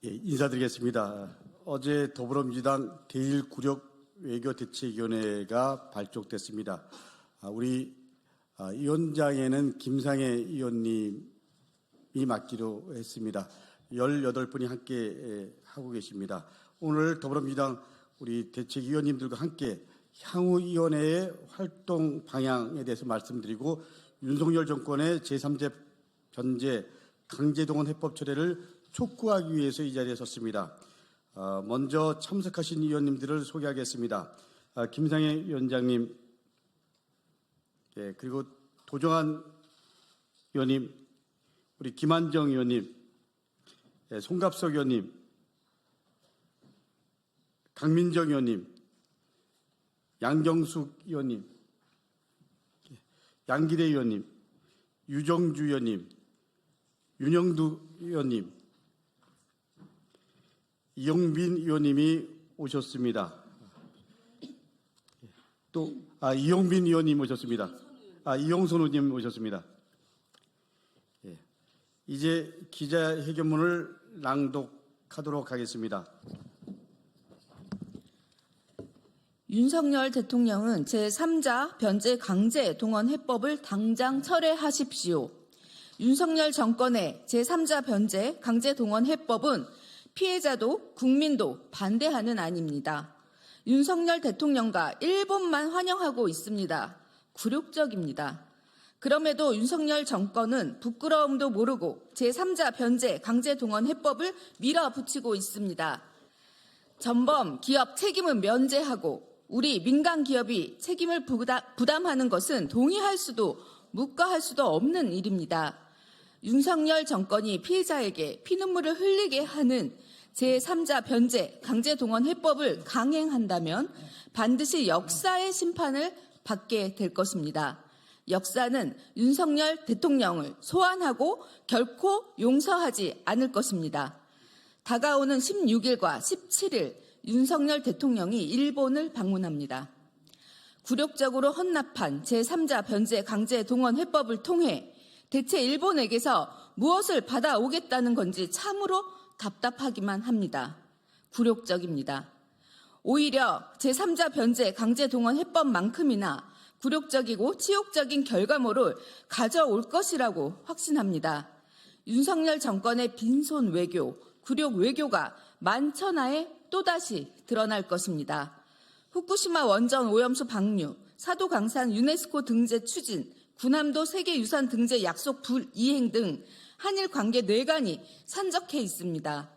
예, 인사드리겠습니다. 어제 더불어민주당 제1구력외교대책위원회가 발족됐습니다. 우리 위원장에는 김상애 의원님이 맡기로 했습니다. 18분이 함께 하고 계십니다. 오늘 더불어민주당 우리 대책위원님들과 함께 향후 위원회의 활동 방향에 대해서 말씀드리고 윤석열 정권의 제3제 변제 강제동원 해법 철회를 촉구하기 위해서 이 자리에 섰습니다. 먼저 참석하신 위원님들을 소개하겠습니다. 김상애 위원장님, 그리고 도정환 위원님, 우리 김한정 위원님, 송갑석 위원님, 강민정 위원님, 양경숙 위원님, 양기대 위원님, 유정주 위원님, 윤영두 위원님, 이용빈 의원님이 오셨습니다. 또 이용빈 의원님 오셨습니다. 이용선 의원님 오셨습니다. 이제 기자회견문을 낭독하도록 하겠습니다. 윤석열 대통령은 제3자 변제 강제 동원 해법을 당장 철회하십시오. 윤석열 정권의 제3자 변제 강제 동원 해법은 피해자도 국민도 반대하는 안입니다. 윤석열 대통령과 일본만 환영하고 있습니다. 굴욕적입니다. 그럼에도 윤석열 정권은 부끄러움도 모르고 제3자 변제 강제 동원 해법을 밀어붙이고 있습니다. 전범 기업 책임은 면제하고 우리 민간 기업이 책임을 부담하는 것은 동의할 수도 묵과할 수도 없는 일입니다. 윤석열 정권이 피해자에게 피눈물을 흘리게 하는 제3자 변제 강제동원 해법을 강행한다면 반드시 역사의 심판을 받게 될 것입니다. 역사는 윤석열 대통령을 소환하고 결코 용서하지 않을 것입니다. 다가오는 16일과 17일 윤석열 대통령이 일본을 방문합니다. 굴욕적으로 헌납한 제3자 변제 강제동원 해법을 통해 대체 일본에게서 무엇을 받아오겠다는 건지 참으로 답답하기만 합니다. 굴욕적입니다. 오히려 제3자 변제 강제동원 해법만큼이나 굴욕적이고 치욕적인 결과물을 가져올 것이라고 확신합니다. 윤석열 정권의 빈손 외교, 굴욕 외교가 만천하에 또다시 드러날 것입니다. 후쿠시마 원전 오염수 방류, 사도강산 유네스코 등재 추진, 군함도 세계유산 등재 약속 불이행 등 한일 관계 뇌관이 산적해 있습니다.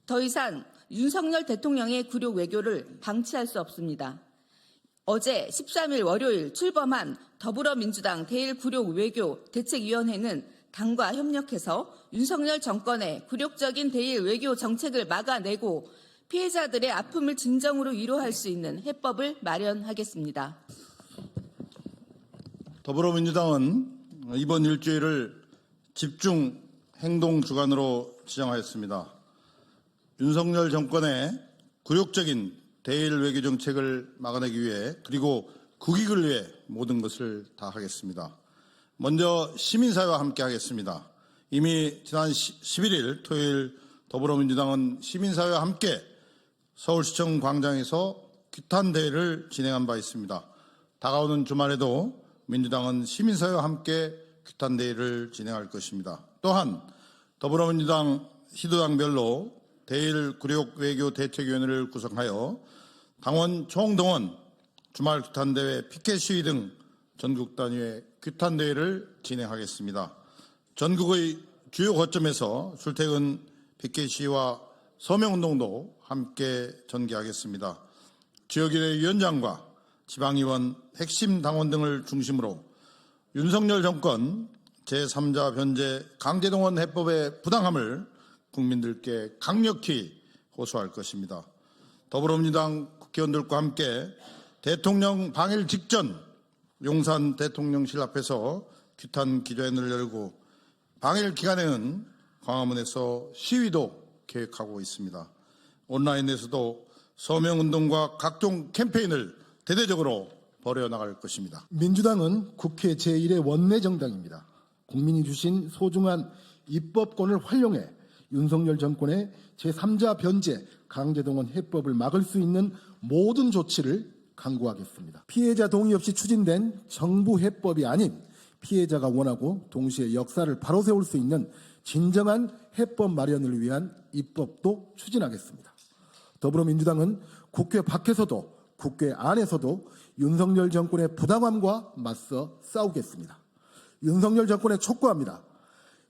더 이상 윤석열 대통령의 굴욕 외교를 방치할 수 없습니다. 어제 13일 월요일 출범한 더불어민주당 제1굴욕 외교 대책위원회는 당과 협력해서 윤석열 정권의 굴욕적인 제1 외교 정책을 막아내고 피해자들의 아픔을 진정으로 위로할 수 있는 해법을 마련하겠습니다. 더불어민주당은 이번 일주일을 집중 행동 주간으로 지정하였습니다. 윤석열 정권의 굴욕적인 대일 외교 정책을 막아내기 위해 그리고 국익을 위해 모든 것을 다하겠습니다. 먼저 시민사회와 함께 하겠습니다. 이미 지난 11일 토요일 더불어민주당은 시민사회와 함께 서울시청 광장에서 규탄 대회를 진행한 바 있습니다. 다가오는 주말에도 민주당은 시민사회와 함께 규탄 대회를 진행할 것입니다. 또한 더불어민주당 시도당별로 제1굴욕 외교 대책위원회를 구성하여 당원 총동원, 주말 규탄 대회, 피켓 시위 등 전국 단위의 규탄 대회를 진행하겠습니다. 전국의 주요 거점에서 출퇴근 피켓 시위와 서명운동도 함께 전개하겠습니다. 지역위원회 위원장과 지방의원, 핵심 당원 등을 중심으로 윤석열 정권 제3자 변제 강제동원 해법의 부당함을 국민들께 강력히 호소할 것입니다. 더불어민주당 국회의원들과 함께 대통령 방일 직전 용산 대통령실 앞에서 규탄 기자회견을 열고 방일 기간에는 광화문에서 시위도 계획하고 있습니다. 온라인에서도 서명운동과 각종 캠페인을 대대적으로 벌여나갈 것입니다. 민주당은 국회 제1의 원내 정당입니다. 국민이 주신 소중한 입법권을 활용해 윤석열 정권의 제3자 변제 강제동원 해법을 막을 수 있는 모든 조치를 강구하겠습니다. 피해자 동의 없이 추진된 정부 해법이 아닌 피해자가 원하고 동시에 역사를 바로 세울 수 있는 진정한 해법 마련을 위한 입법도 추진하겠습니다. 더불어민주당은 국회 밖에서도 국회 안에서도 윤석열 정권의 부당함과 맞서 싸우겠습니다. 윤석열 정권에 촉구합니다.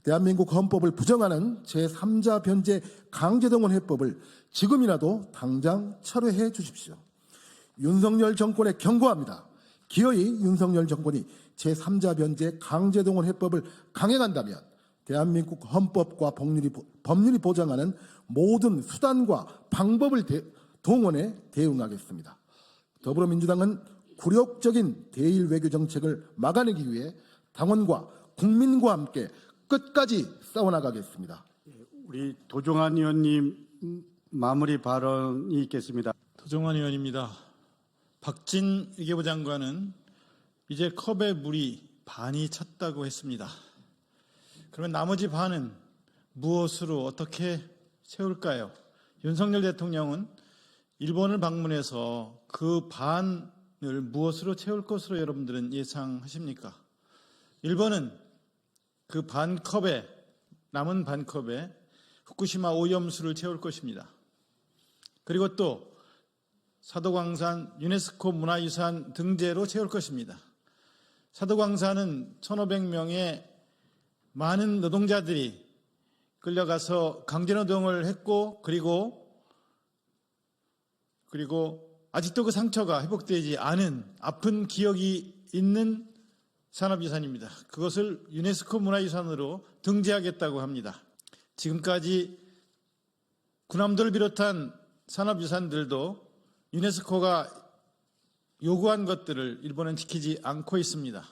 대한민국 헌법을 부정하는 제3자 변제 강제동원 해법을 지금이라도 당장 철회해 주십시오. 윤석열 정권에 경고합니다. 기어이 윤석열 정권이 제3자 변제 강제동원 해법을 강행한다면 대한민국 헌법과 법률이 보장하는 모든 수단과 방법을 동원해 대응하겠습니다. 더불어민주당은 굴욕적인 대일 외교 정책을 막아내기 위해 당원과 국민과 함께 끝까지 싸워나가겠습니다. 우리 도종환 의원님 마무리 발언이 있겠습니다. 도종환 의원입니다. 박진 외교부 장관은 이제 컵에 물이 반이 찼다고 했습니다. 그러면 나머지 반은 무엇으로 어떻게 채울까요? 윤석열 대통령은 일본을 방문해서 그 반을 무엇으로 채울 것으로 여러분들은 예상하십니까? 일본은 그 반컵에, 남은 반컵에 후쿠시마 오염수를 채울 것입니다. 그리고 또 사도광산 유네스코 문화유산 등재로 채울 것입니다. 사도광산은 1,500명의 많은 노동자들이 끌려가서 강제노동을 했고 그리고 아직도 그 상처가 회복되지 않은 아픈 기억이 있는 산업유산입니다. 그것을 유네스코 문화유산으로 등재하겠다고 합니다. 지금까지 군함도를 비롯한 산업유산들도 유네스코가 요구한 것들을 일본은 지키지 않고 있습니다.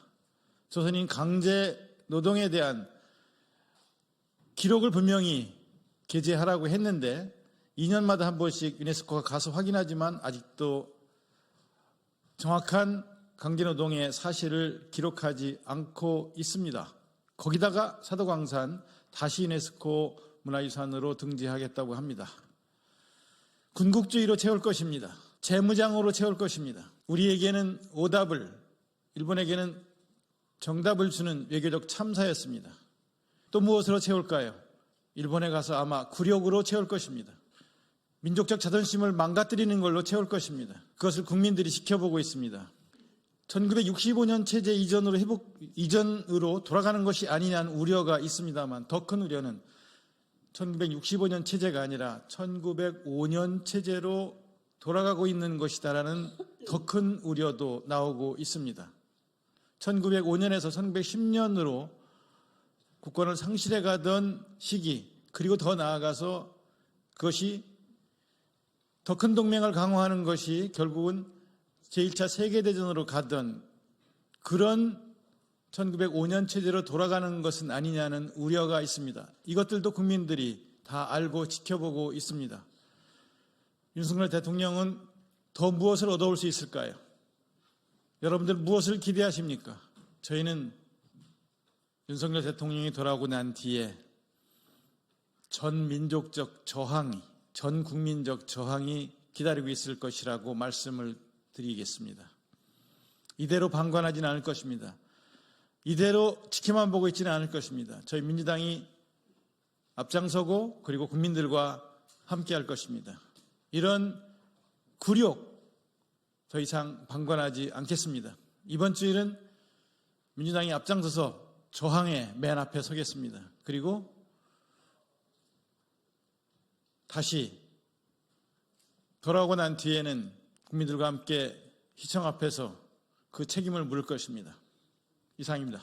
조선인 강제 노동에 대한 기록을 분명히 게재하라고 했는데 2년마다 한 번씩 유네스코가 가서 확인하지만 아직도 정확한 강제노동의 사실을 기록하지 않고 있습니다. 거기다가 사도광산 다시 유네스코 문화유산으로 등재하겠다고 합니다. 군국주의로 채울 것입니다. 재무장으로 채울 것입니다. 우리에게는 오답을, 일본에게는 정답을 주는 외교적 참사였습니다. 또 무엇으로 채울까요? 일본에 가서 아마 굴욕으로 채울 것입니다. 민족적 자존심을 망가뜨리는 걸로 채울 것입니다. 그것을 국민들이 지켜보고 있습니다. 1965년 체제 이전으로 돌아가는 것이 아니냐는 우려가 있습니다만 더 큰 우려는 1965년 체제가 아니라 1905년 체제로 돌아가고 있는 것이다라는 더 큰 우려도 나오고 있습니다. 1905년에서 1910년으로 국권을 상실해 가던 시기, 그리고 더 나아가서 그것이 더 큰 동맹을 강화하는 것이 결국은 제1차 세계대전으로 가던 그런 1905년 체제로 돌아가는 것은 아니냐는 우려가 있습니다. 이것들도 국민들이 다 알고 지켜보고 있습니다. 윤석열 대통령은 더 무엇을 얻어올 수 있을까요? 여러분들 무엇을 기대하십니까? 저희는 윤석열 대통령이 돌아오고 난 뒤에 전 민족적 저항이, 전 국민적 저항이 기다리고 있을 것이라고 말씀을 드리겠습니다. 이대로 방관하지는 않을 것입니다. 이대로 지켜만 보고 있지는 않을 것입니다. 저희 민주당이 앞장서고 그리고 국민들과 함께할 것입니다. 이런 굴욕 더 이상 방관하지 않겠습니다. 이번 주일은 민주당이 앞장서서 저항의 맨 앞에 서겠습니다. 그리고 다시 돌아오고 난 뒤에는 국민들과 함께 시청 앞에서 그 책임을 물을 것입니다. 이상입니다.